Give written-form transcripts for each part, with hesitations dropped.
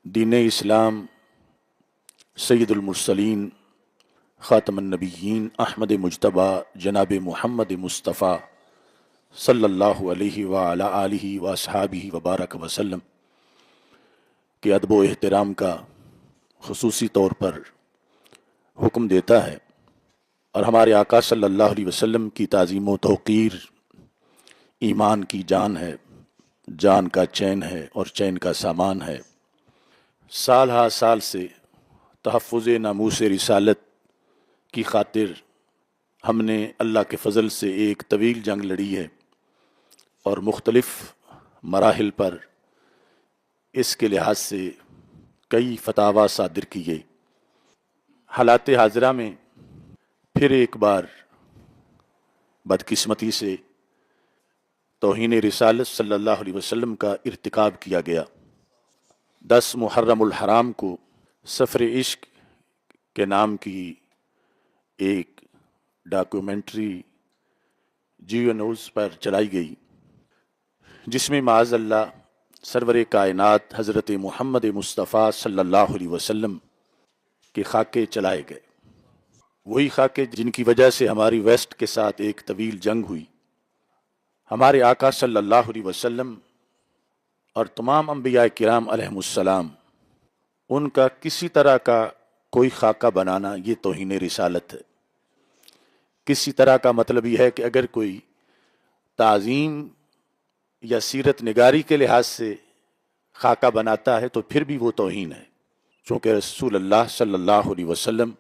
دین اسلام سید المرسلین خاتم النبیین احمد مجتبیٰ جناب محمد مصطفیٰ صلی اللہ علیہ وعلی آلہ واصحابہ وبارک وسلم کے ادب و احترام کا خصوصی طور پر حکم دیتا ہے، اور ہمارے آقا صلی اللہ علیہ وسلم کی تعظیم و توقیر ایمان کی جان ہے، جان کا چین ہے اور چین کا سامان ہے۔ سال ہا سال سے تحفظ ناموس رسالت کی خاطر ہم نے اللہ کے فضل سے ایک طویل جنگ لڑی ہے اور مختلف مراحل پر اس کے لحاظ سے کئی فتاوی صادر کیے۔ حالات حاضرہ میں پھر ایک بار بدقسمتی سے توہین رسالت صلی اللہ علیہ وسلم کا ارتکاب کیا گیا۔ 10 محرم الحرام کو سفر عشق کے نام کی ایک ڈاکیومنٹری جیو نیوز پر چلائی گئی، جس میں معاذ اللہ سرور کائنات حضرت محمد مصطفیٰ صلی اللہ علیہ وسلم کے خاکے چلائے گئے، وہی خاکے جن کی وجہ سے ہماری ویسٹ کے ساتھ ایک طویل جنگ ہوئی۔ ہمارے آقا صلی اللہ علیہ وسلم اور تمام انبیاء کرام علیہم السلام، ان کا کسی طرح کا کوئی خاکہ بنانا یہ توہین رسالت ہے۔ کسی طرح کا مطلب یہ ہے کہ اگر کوئی تعظیم یا سیرت نگاری کے لحاظ سے خاکہ بناتا ہے تو پھر بھی وہ توہین ہے، چونکہ رسول اللہ صلی اللہ علیہ وسلم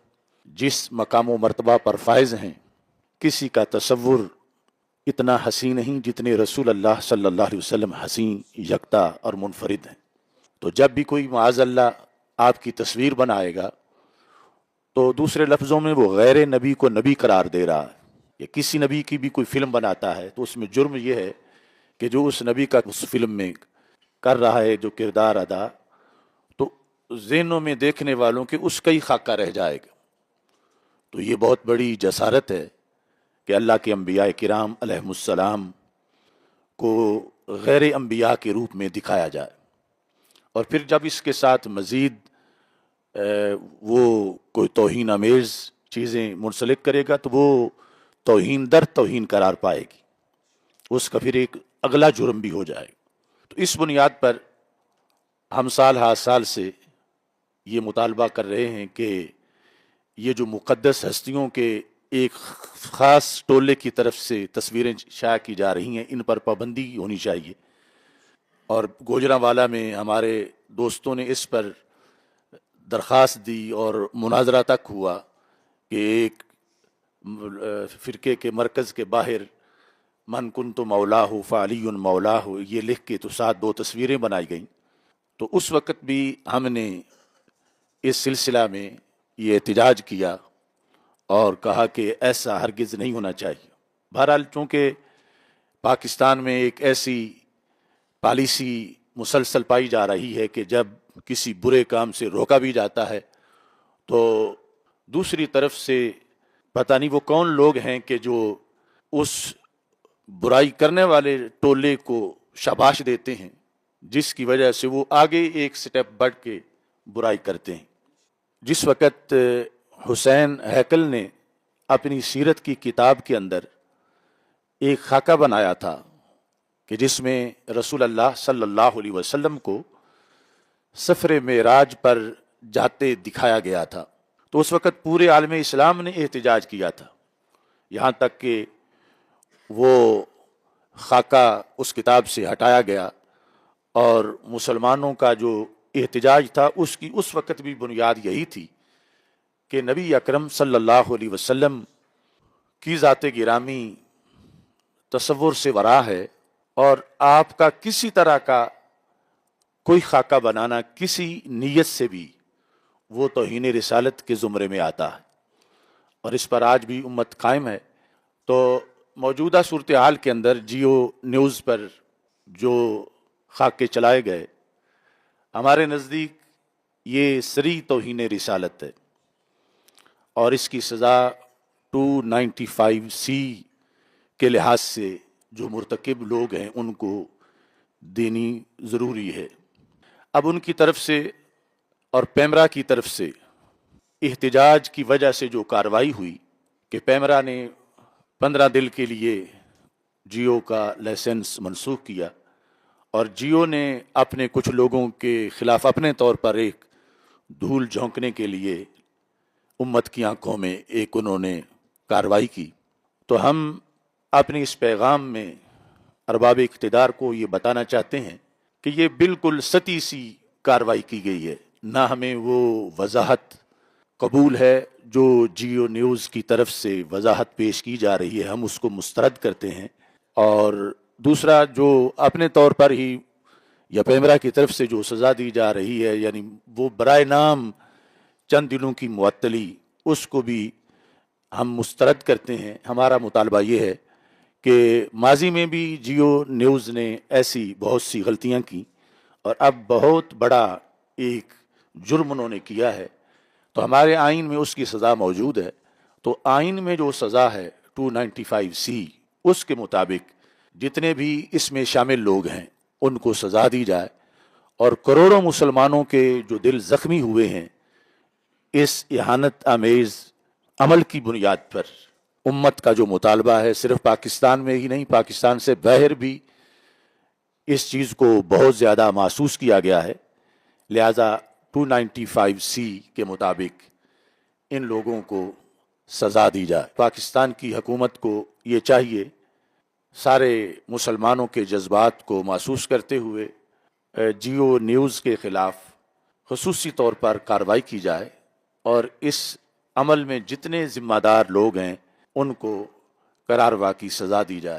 جس مقام و مرتبہ پر فائز ہیں، کسی کا تصور اتنا حسین نہیں جتنے رسول اللہ صلی اللہ علیہ وسلم حسین، یکتا اور منفرد ہیں۔ تو جب بھی کوئی معاذ اللہ آپ کی تصویر بنائے گا تو دوسرے لفظوں میں وہ غیر نبی کو نبی قرار دے رہا ہے، یا کسی نبی کی بھی کوئی فلم بناتا ہے تو اس میں جرم یہ ہے کہ جو اس نبی کا اس فلم میں کر رہا ہے جو کردار ادا، تو ذہنوں میں دیکھنے والوں کے اس کا ہی خاکہ رہ جائے گا۔ تو یہ بہت بڑی جسارت ہے کہ اللہ کے انبیاء کرام علیہم السلام کو غیر انبیاء کے روپ میں دکھایا جائے، اور پھر جب اس کے ساتھ مزید وہ کوئی توہین آمیز چیزیں منسلک کرے گا تو وہ توہین در توہین قرار پائے گی، اس کا پھر ایک اگلا جرم بھی ہو جائے گا۔ تو اس بنیاد پر ہم سال ہا سال سے یہ مطالبہ کر رہے ہیں کہ یہ جو مقدس ہستیوں کے ایک خاص ٹولے کی طرف سے تصویریں شائع کی جا رہی ہیں، ان پر پابندی ہونی چاہیے۔ اور گوجرانوالہ میں ہمارے دوستوں نے اس پر درخواست دی اور مناظرہ تک ہوا کہ ایک فرقے کے مرکز کے باہر من کنت مولاہ فعلی مولاہ یہ لکھ کے تو ساتھ 2 تصویریں بنائی گئیں۔ تو اس وقت بھی ہم نے اس سلسلہ میں یہ احتجاج کیا اور کہا کہ ایسا ہرگز نہیں ہونا چاہیے۔ بہرحال چونکہ پاکستان میں ایک ایسی پالیسی مسلسل پائی جا رہی ہے کہ جب کسی برے کام سے روکا بھی جاتا ہے تو دوسری طرف سے پتہ نہیں وہ کون لوگ ہیں کہ جو اس برائی کرنے والے ٹولے کو شاباش دیتے ہیں، جس کی وجہ سے وہ آگے ایک سٹیپ بڑھ کے برائی کرتے ہیں۔ جس وقت حسین ہیکل نے اپنی سیرت کی کتاب کے اندر ایک خاکہ بنایا تھا کہ جس میں رسول اللہ صلی اللہ علیہ وسلم کو سفر معراج پر جاتے دکھایا گیا تھا، تو اس وقت پورے عالم اسلام نے احتجاج کیا تھا، یہاں تک کہ وہ خاکہ اس کتاب سے ہٹایا گیا، اور مسلمانوں کا جو احتجاج تھا اس کی اس وقت بھی بنیاد یہی تھی کہ نبی اکرم صلی اللہ علیہ وسلم کی ذات گرامی تصور سے ورا ہے، اور آپ کا کسی طرح کا کوئی خاکہ بنانا کسی نیت سے بھی وہ توہین رسالت کے زمرے میں آتا ہے، اور اس پر آج بھی امت قائم ہے۔ تو موجودہ صورتحال کے اندر جیو نیوز پر جو خاکے چلائے گئے، ہمارے نزدیک یہ سری توہین رسالت ہے، اور اس کی سزا 295C کے لحاظ سے جو مرتکب لوگ ہیں ان کو دینی ضروری ہے۔ اب ان کی طرف سے اور پیمرا کی طرف سے احتجاج کی وجہ سے جو کارروائی ہوئی کہ پیمرا نے 15 دن کے لیے جیو کا لائسنس منسوخ کیا اور جیو نے اپنے کچھ لوگوں کے خلاف اپنے طور پر ایک دھول جھونکنے کے لیے امت کی آنکھوں میں ایک انہوں نے کارروائی کی، تو ہم اپنی اس پیغام میں ارباب اقتدار کو یہ بتانا چاہتے ہیں کہ یہ بالکل سطحی سی کارروائی کی گئی ہے، نہ ہمیں وہ وضاحت قبول ہے جو جیو نیوز کی طرف سے وضاحت پیش کی جا رہی ہے، ہم اس کو مسترد کرتے ہیں۔ اور دوسرا جو اپنے طور پر ہی یا پیمرا کی طرف سے جو سزا دی جا رہی ہے، یعنی وہ برائے نام چند دنوں کی معطلی، اس کو بھی ہم مسترد کرتے ہیں۔ ہمارا مطالبہ یہ ہے کہ ماضی میں بھی جیو نیوز نے ایسی بہت سی غلطیاں کی اور اب بہت بڑا ایک جرم انہوں نے کیا ہے، تو ہمارے آئین میں اس کی سزا موجود ہے۔ تو آئین میں جو سزا ہے 295C، اس کے مطابق جتنے بھی اس میں شامل لوگ ہیں ان کو سزا دی جائے، اور کروڑوں مسلمانوں کے جو دل زخمی ہوئے ہیں اس اہانت آمیز عمل کی بنیاد پر، امت کا جو مطالبہ ہے صرف پاکستان میں ہی نہیں، پاکستان سے باہر بھی اس چیز کو بہت زیادہ محسوس کیا گیا ہے، لہذا 295C کے مطابق ان لوگوں کو سزا دی جائے۔ پاکستان کی حکومت کو یہ چاہیے سارے مسلمانوں کے جذبات کو محسوس کرتے ہوئے جیو نیوز کے خلاف خصوصی طور پر کارروائی کی جائے اور اس عمل میں جتنے ذمہ دار لوگ ہیں ان کو قرار واقعی سزا دی جائے۔